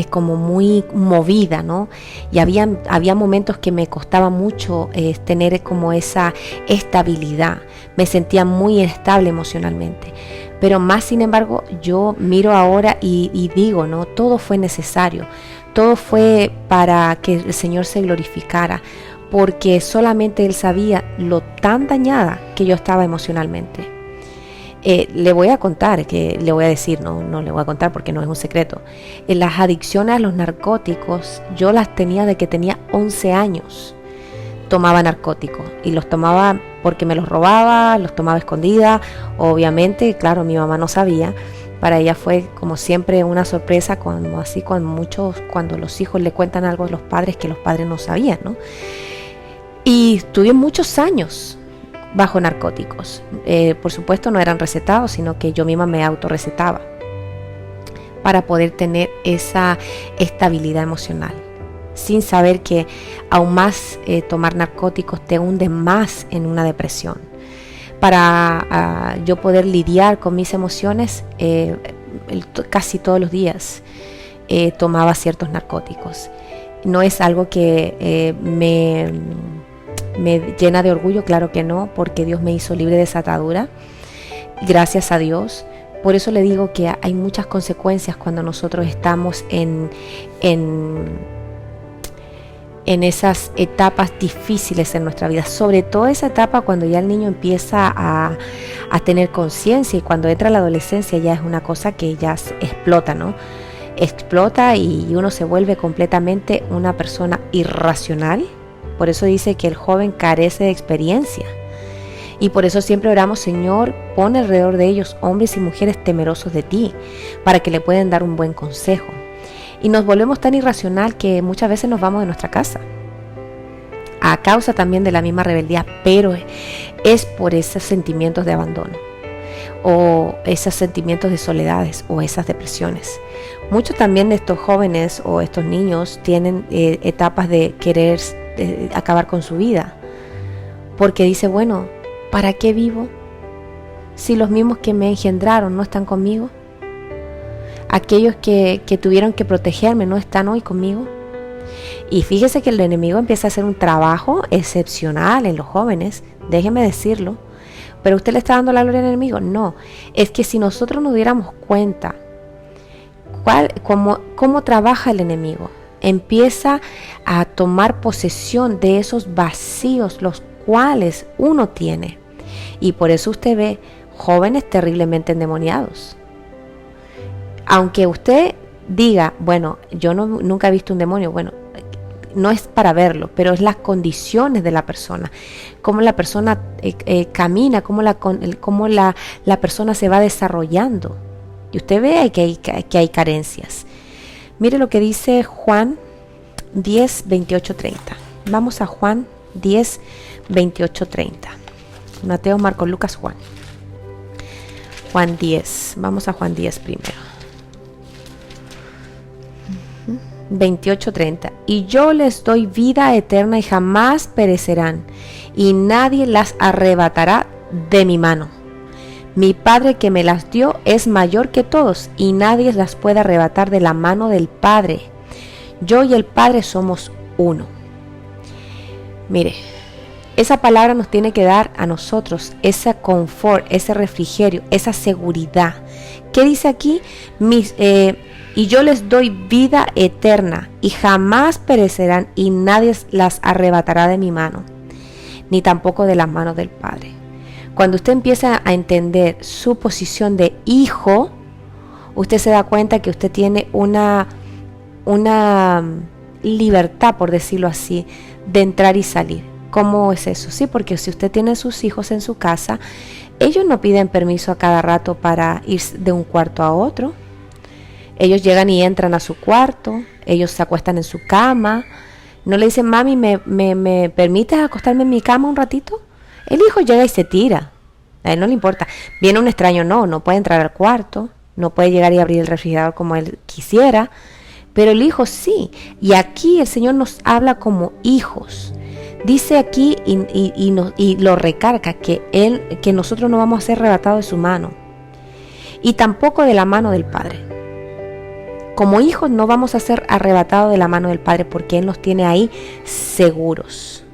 como muy movida, ¿no? Y había momentos que me costaba mucho tener como esa estabilidad. Me sentía muy inestable emocionalmente. Pero más sin embargo, yo miro ahora y digo, ¿no? Todo fue necesario. Todo fue para que el Señor se glorificara, porque solamente Él sabía lo tan dañada que yo estaba emocionalmente. Le voy a contar, le voy a decir, no le voy a contar porque no es un secreto. Las adicciones a los narcóticos, yo las tenía de que tenía 11 años. tomaba narcóticos y los tomaba porque me los robaba, los tomaba escondida. Obviamente, claro, mi mamá no sabía. Para ella fue como siempre una sorpresa, como así cuando los hijos le cuentan algo a los padres que los padres no sabían, ¿no? Y estuve muchos años bajo narcóticos. Por supuesto no eran recetados, sino que yo misma me autorrecetaba para poder tener esa estabilidad emocional, sin saber que aún más tomar narcóticos te hunde más en una depresión. Para yo poder lidiar con mis emociones, casi todos los días tomaba ciertos narcóticos. No es algo que me llena de orgullo, claro que no, porque Dios me hizo libre de esa atadura, gracias a Dios. Por eso le digo que hay muchas consecuencias cuando nosotros estamos en esas etapas difíciles en nuestra vida, sobre todo esa etapa cuando ya el niño empieza a tener conciencia, y cuando entra la adolescencia ya es una cosa que ya explota, ¿no? Explota y uno se vuelve completamente una persona irracional. Por eso dice que el joven carece de experiencia. Y por eso siempre oramos: Señor, pon alrededor de ellos hombres y mujeres temerosos de ti, para que le puedan dar un buen consejo. Y nos volvemos tan irracional que muchas veces nos vamos de nuestra casa, a causa también de la misma rebeldía, pero es por esos sentimientos de abandono, o esos sentimientos de soledades, o esas depresiones. Muchos también de estos jóvenes o estos niños tienen etapas de querer acabar con su vida, porque dice: bueno, ¿para qué vivo si los mismos que me engendraron no están conmigo? Aquellos que tuvieron que protegerme no están hoy conmigo. Y fíjese que el enemigo empieza a hacer un trabajo excepcional en los jóvenes, déjeme decirlo. ¿Pero usted le está dando la gloria al enemigo? No, es que si nosotros nos diéramos cuenta cómo trabaja el enemigo, empieza a tomar posesión de esos vacíos los cuales uno tiene. Y por eso usted ve jóvenes terriblemente endemoniados. Aunque usted diga: bueno, yo nunca he visto un demonio, bueno, no es para verlo, pero es las condiciones de la persona, cómo la persona camina, cómo la persona se va desarrollando. Y usted ve que hay carencias. Mire lo que dice Juan 10, 28, 30. Vamos a Juan 10, 28, 30. Mateo, Marcos, Lucas, Juan. Juan 10. Vamos a Juan 10 primero. 28:30. Y yo les doy vida eterna y jamás perecerán, y nadie las arrebatará de mi mano. Mi Padre que me las dio es mayor que todos, y nadie las puede arrebatar de la mano del Padre. Yo y el Padre somos uno. Mire, esa palabra nos tiene que dar a nosotros ese confort, ese refrigerio, esa seguridad. ¿Qué dice aquí? Y yo les doy vida eterna y jamás perecerán, y nadie las arrebatará de mi mano, ni tampoco de las manos del Padre. Cuando usted empieza a entender su posición de hijo, usted se da cuenta que usted tiene una libertad, por decirlo así, de entrar y salir. ¿Cómo es eso? Sí, porque si usted tiene sus hijos en su casa, ellos no piden permiso a cada rato para ir de un cuarto a otro. Ellos llegan y entran a su cuarto, ellos se acuestan en su cama. No le dicen: mami, ¿me permites acostarme en mi cama un ratito? El hijo llega y se tira, a él no le importa. Viene un extraño, no puede entrar al cuarto, no puede llegar y abrir el refrigerador como él quisiera, pero el hijo sí. Y aquí el Señor nos habla como hijos. Dice aquí y lo recarga, que nosotros no vamos a ser arrebatados de su mano, y tampoco de la mano del Padre. Como hijos no vamos a ser arrebatados de la mano del Padre, porque Él nos tiene ahí seguros.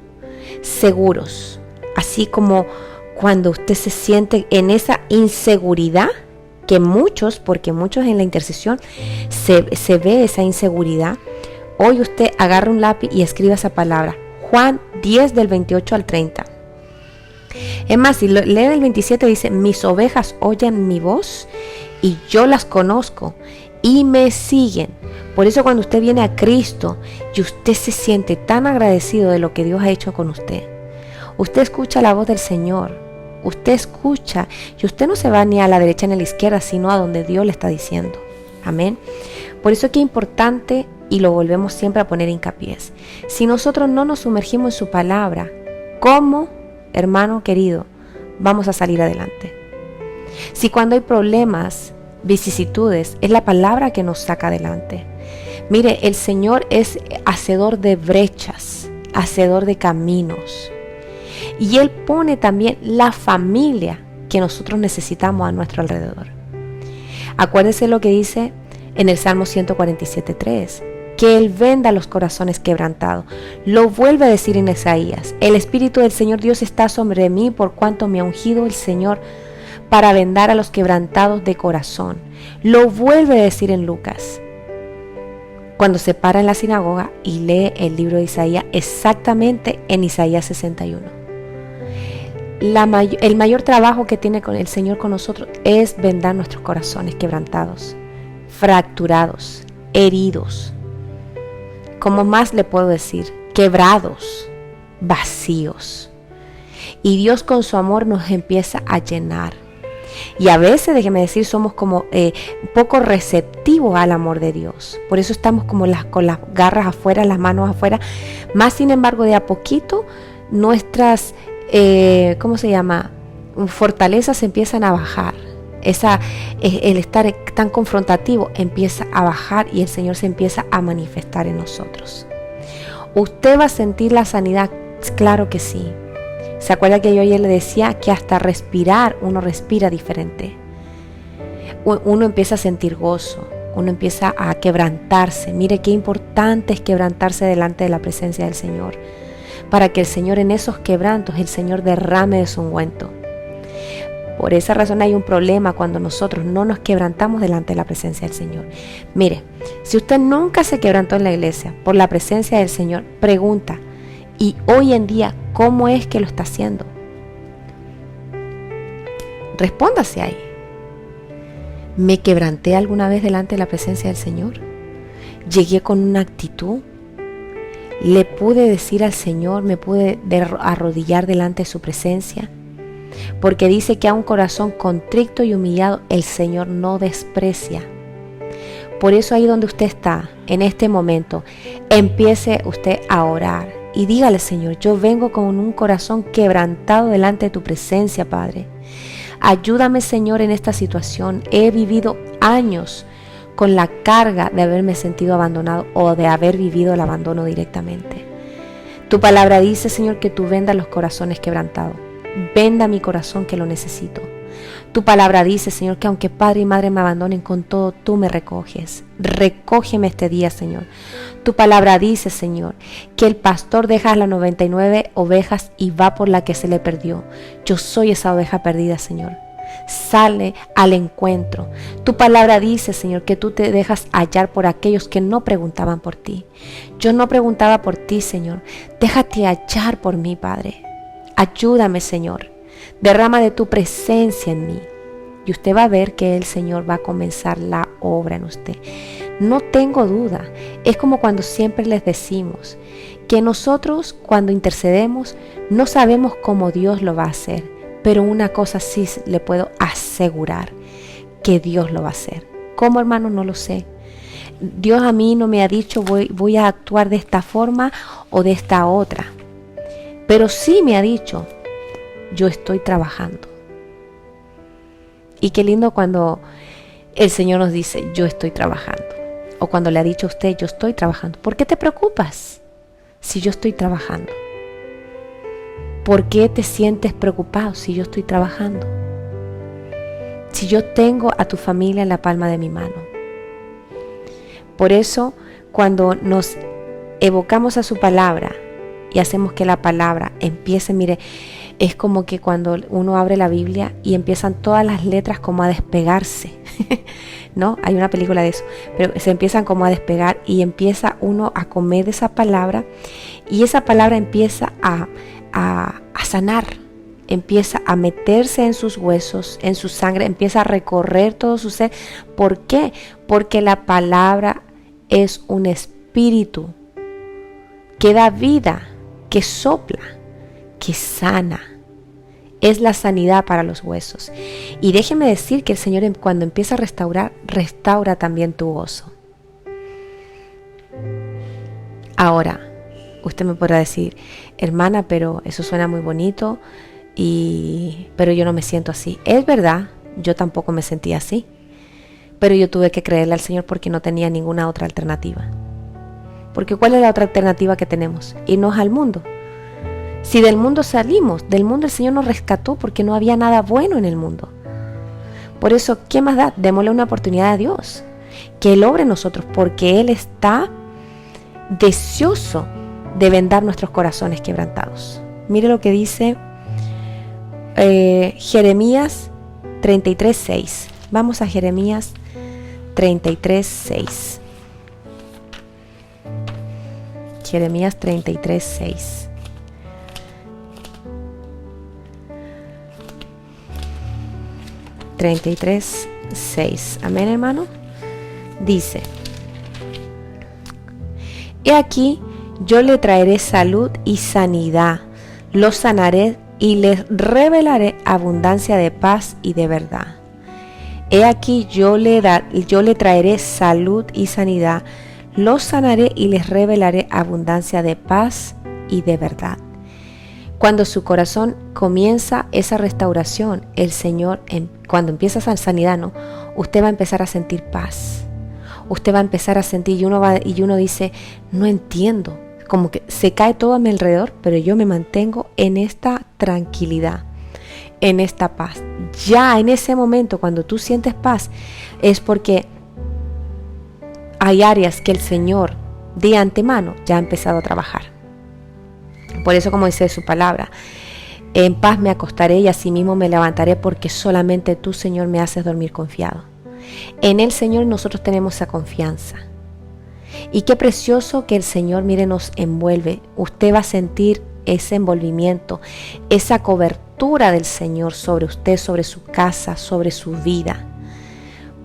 Así como cuando usted se siente en esa inseguridad, porque muchos en la intercesión se ve esa inseguridad. Hoy usted agarra un lápiz y escriba esa palabra, Juan 10 del 28 al 30. Es más, si lee el 27, dice: mis ovejas oyen mi voz y yo las conozco y me siguen, Por eso cuando usted viene a Cristo y usted se siente tan agradecido de lo que Dios ha hecho con usted, usted escucha la voz del Señor, usted escucha y usted no se va ni a la derecha ni a la izquierda, sino a donde Dios le está diciendo. Amén. Por eso es que es importante, y lo volvemos siempre a poner hincapié, si nosotros no nos sumergimos en su palabra, ¿cómo, hermano querido, vamos a salir adelante? Si cuando hay problemas, vicisitudes, es la palabra que nos saca adelante. Mire, el Señor es hacedor de brechas, hacedor de caminos. Y Él pone también la familia que nosotros necesitamos a nuestro alrededor. Acuérdense lo que dice en el Salmo 147:3, que Él venda los corazones quebrantados. Lo vuelve a decir en Isaías: el Espíritu del Señor Dios está sobre mí, por cuanto me ha ungido el Señor para vendar a los quebrantados de corazón. Lo vuelve a decir en Lucas, cuando se para en la sinagoga y lee el libro de Isaías, exactamente en Isaías 61. El mayor trabajo que tiene el Señor con nosotros es vendar nuestros corazones quebrantados, fracturados, heridos. ¿Cómo más le puedo decir? Quebrados, vacíos. Y Dios con su amor nos empieza a llenar. Y a veces, déjeme decir, somos como un poco receptivos al amor de Dios. Por eso estamos como con las garras afuera, las manos afuera. Más sin embargo, de a poquito, nuestras, fortalezas se empiezan a bajar. El estar tan confrontativo empieza a bajar y el Señor se empieza a manifestar en nosotros. ¿Usted va a sentir la sanidad? Claro que sí. ¿Se acuerda que yo ayer le decía que hasta respirar, uno respira diferente? Uno empieza a sentir gozo, uno empieza a quebrantarse. Mire qué importante es quebrantarse delante de la presencia del Señor, para que el Señor en esos quebrantos, el Señor derrame de su ungüento. Por esa razón hay un problema cuando nosotros no nos quebrantamos delante de la presencia del Señor. Mire, si usted nunca se quebrantó en la iglesia por la presencia del Señor, pregunta, ¿y hoy en día cómo es que lo está haciendo? Respóndase ahí. ¿Me quebranté alguna vez delante de la presencia del Señor? ¿Llegué con una actitud? ¿Le pude decir al Señor, me pude arrodillar delante de su presencia? Porque dice que a un corazón contrito y humillado el Señor no desprecia. Por eso ahí donde usted está, en este momento, empiece usted a orar y dígale: Señor, yo vengo con un corazón quebrantado delante de tu presencia, Padre. Ayúdame, Señor, en esta situación. He vivido años con la carga de haberme sentido abandonado o de haber vivido el abandono directamente. Tu palabra dice, Señor, que tú vendas los corazones quebrantados. Venda mi corazón, que lo necesito. Tu palabra dice, Señor, que aunque padre y madre me abandonen, con todo tú me recoges. Recógeme este día, Señor. Tu palabra dice, Señor, que el pastor deja las 99 ovejas y va por la que se le perdió. Yo soy esa oveja perdida, Señor. Sale al encuentro. Tu palabra dice, Señor, que tú te dejas hallar por aquellos que no preguntaban por ti. Yo no preguntaba por ti, Señor. Déjate hallar por mí, Padre. Ayúdame, Señor. Derrama de tu presencia en mí. Y usted va a ver que el Señor va a comenzar la obra en usted. No tengo duda. Es como cuando siempre les decimos que nosotros cuando intercedemos no sabemos cómo Dios lo va a hacer. Pero una cosa sí le puedo asegurar, que Dios lo va a hacer. ¿Cómo, hermano? No lo sé. Dios a mí no me ha dicho voy a actuar de esta forma o de esta otra. Pero sí me ha dicho, yo estoy trabajando. Y qué lindo cuando el Señor nos dice, yo estoy trabajando. O cuando le ha dicho a usted, yo estoy trabajando. ¿Por qué te preocupas si yo estoy trabajando? ¿Por qué te sientes preocupado si yo estoy trabajando? Si yo tengo a tu familia en la palma de mi mano. Por eso, cuando nos evocamos a su palabra y hacemos que la palabra empiece, mire, es como que cuando uno abre la Biblia y empiezan todas las letras como a despegarse, ¿no? Hay una película de eso, pero se empiezan como a despegar y empieza uno a comer de esa palabra y esa palabra empieza a sanar, empieza a meterse en sus huesos, en su sangre, empieza a recorrer todo su ser. ¿Por qué? Porque la palabra es un espíritu que da vida, que sopla, que sana. Es la sanidad para los huesos. Y déjeme decir que el Señor, cuando empieza a restaurar, restaura también tu gozo. Ahora, usted me podrá decir, hermana, pero eso suena muy bonito, pero yo no me siento así. Es verdad, yo tampoco me sentía así. Pero yo tuve que creerle al Señor porque no tenía ninguna otra alternativa. Porque ¿cuál es la otra alternativa que tenemos? Irnos al mundo. Si del mundo salimos, del mundo el Señor nos rescató porque no había nada bueno en el mundo. Por eso, ¿qué más da? Démosle una oportunidad a Dios, que Él obre en nosotros, porque Él está deseoso de vendar nuestros corazones quebrantados. Mire lo que dice Jeremías 33:6. Vamos a Jeremías 33:6. Jeremías 33:6. Amén, hermano. Dice: He aquí, yo le traeré salud y sanidad, los sanaré y les revelaré abundancia de paz y de verdad. He aquí, yo le traeré salud y sanidad, los sanaré y les revelaré abundancia de paz y de verdad. Cuando su corazón comienza esa restauración, el Señor, cuando empieza esa sanidad, ¿no? Usted va a empezar a sentir paz. Usted va a empezar a sentir y uno dice, no entiendo, como que se cae todo a mi alrededor, pero yo me mantengo en esta tranquilidad, en esta paz. Ya en ese momento, cuando tú sientes paz, es porque hay áreas que el Señor de antemano ya ha empezado a trabajar. Por eso, como dice su palabra, en paz me acostaré y asimismo me levantaré, porque solamente tú, Señor, me haces dormir confiado. En el Señor nosotros tenemos esa confianza. Y qué precioso que el Señor, mire, nos envuelve. Usted va a sentir ese envolvimiento, esa cobertura del Señor sobre usted, sobre su casa, sobre su vida.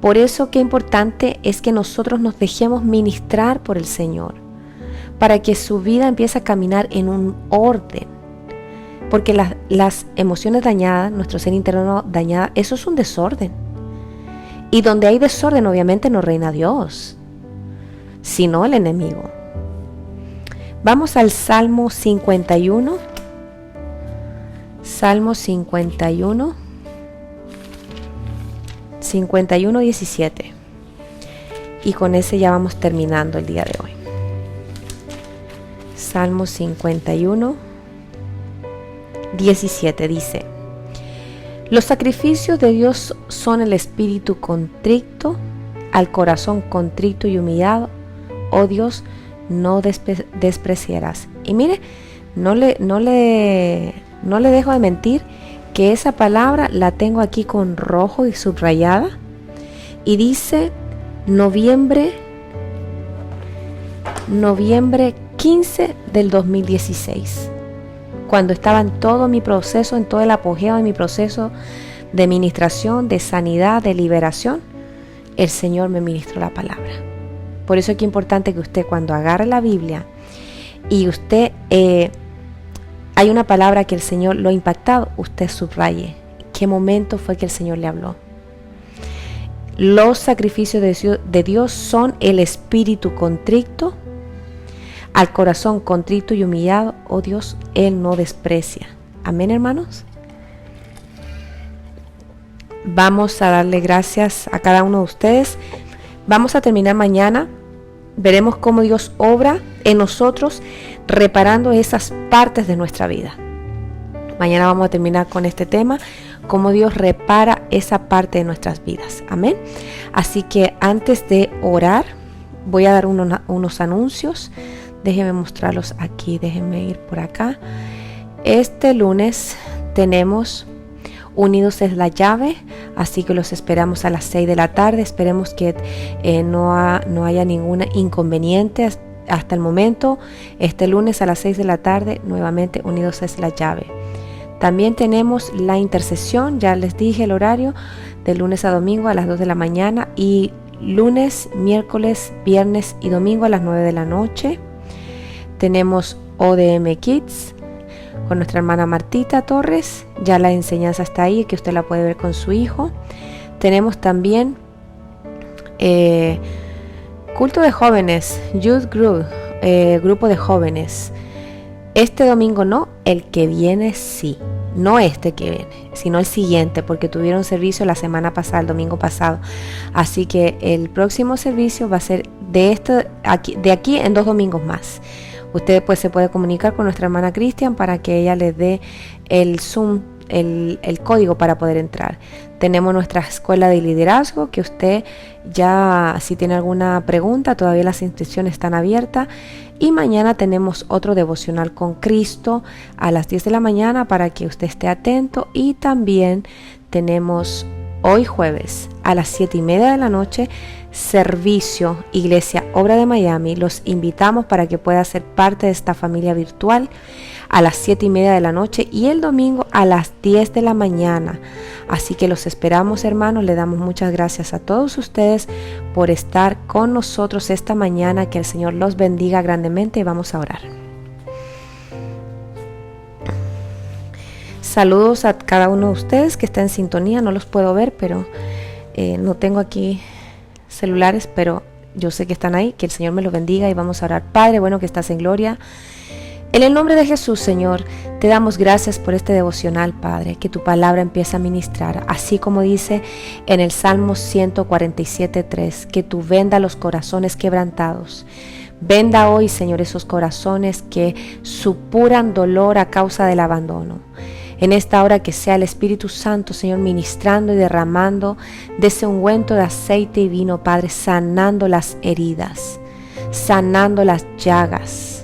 Por eso qué importante es que nosotros nos dejemos ministrar por el Señor, para que su vida empiece a caminar en un orden. Porque las emociones dañadas, nuestro ser interno dañado, eso es un desorden. Y donde hay desorden, obviamente no reina Dios, sino el enemigo. Vamos al Salmo 51. Salmo 51. 51:17. Y con ese ya vamos terminando el día de hoy. Salmo 51:17 dice: Los sacrificios de Dios son el espíritu contrito, al corazón contrito y humillado, oh Dios, no despreciarás. Y mire, no le dejo de mentir que esa palabra la tengo aquí con rojo y subrayada, y dice noviembre 15 del 2016, cuando estaba en todo mi proceso, en todo el apogeo de mi proceso de ministración, de sanidad, de liberación, el Señor me ministró la palabra. Por eso es que es importante que usted, cuando agarre la Biblia y usted hay una palabra que el Señor lo ha impactado, usted subraye qué momento fue que el Señor le habló. Los sacrificios de Dios son el espíritu contrito, al corazón contrito y humillado, oh Dios, Él no desprecia. Amén, hermanos. Vamos a darle gracias a cada uno de ustedes. Vamos a terminar mañana. Veremos cómo Dios obra en nosotros, reparando esas partes de nuestra vida. Mañana vamos a terminar con este tema, cómo Dios repara esa parte de nuestras vidas. Amén. Así que antes de orar, voy a dar unos anuncios. Déjenme mostrarlos aquí, déjenme ir por acá. Este lunes tenemos Unidos es la llave, así que los esperamos a las 6 de la tarde. Esperemos que no haya ningún inconveniente hasta el momento. Este lunes a las 6 de la tarde, nuevamente Unidos es la llave. También tenemos la intercesión, ya les dije el horario, de lunes a domingo a las 2 de la mañana, y lunes, miércoles, viernes y domingo a las 9 de la noche. Tenemos ODM Kids con nuestra hermana Martita Torres. Ya la enseñanza está ahí, que usted la puede ver con su hijo. Tenemos también culto de jóvenes, Youth Group, grupo de jóvenes. Este domingo no, el que viene sí. No este que viene, sino el siguiente, porque tuvieron servicio la semana pasada, el domingo pasado. Así que el próximo servicio va a ser de aquí en 2 domingos más. Usted pues se puede comunicar con nuestra hermana Cristian para que ella les dé el Zoom, el código para poder entrar. Tenemos nuestra escuela de liderazgo, que usted ya, si tiene alguna pregunta, todavía las inscripciones están abiertas. Y mañana tenemos otro devocional con Cristo a las 10 de la mañana para que usted esté atento. Y también tenemos hoy jueves a las 7:30 de la noche servicio Iglesia Obra de Miami. Los invitamos para que pueda ser parte de esta familia virtual a las 7:30 de la noche y el domingo a las 10 de la mañana. Así que los esperamos, hermanos. Le damos muchas gracias a todos ustedes por estar con nosotros esta mañana. Que el Señor los bendiga grandemente y vamos a orar. Saludos a cada uno de ustedes que está en sintonía. No los puedo ver, pero no tengo aquí celulares, pero yo sé que están ahí. Que el Señor me los bendiga y vamos a orar. Padre bueno que estás en gloria, en el nombre de Jesús, Señor, te damos gracias por este devocional, Padre, que tu palabra empieza a ministrar, así como dice en el Salmo 147:3, que tú venda los corazones quebrantados. Venda hoy, Señor, esos corazones que supuran dolor a causa del abandono. En esta hora que sea el Espíritu Santo, Señor, ministrando y derramando de ese ungüento de aceite y vino, Padre, sanando las heridas, sanando las llagas.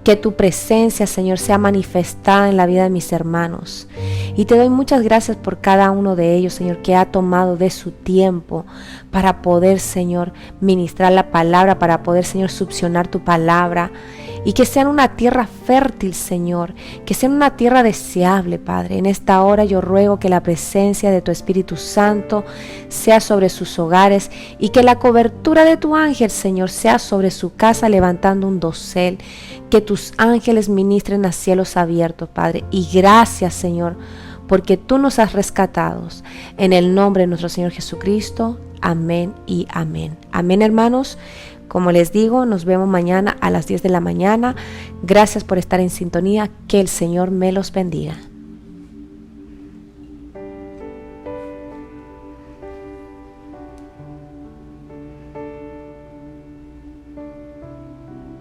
Que tu presencia, Señor, sea manifestada en la vida de mis hermanos. Y te doy muchas gracias por cada uno de ellos, Señor, que ha tomado de su tiempo para poder, Señor, ministrar la palabra, para poder, Señor, succionar tu palabra. Y que sean una tierra fértil, Señor, que sean una tierra deseable, Padre. En esta hora yo ruego que la presencia de tu Espíritu Santo sea sobre sus hogares y que la cobertura de tu ángel, Señor, sea sobre su casa levantando un dosel. Que tus ángeles ministren a cielos abiertos, Padre. Y gracias, Señor, porque tú nos has rescatado. En el nombre de nuestro Señor Jesucristo. Amén y amén. Amén, hermanos. Como les digo, nos vemos mañana a las 10 de la mañana. Gracias por estar en sintonía. Que el Señor me los bendiga.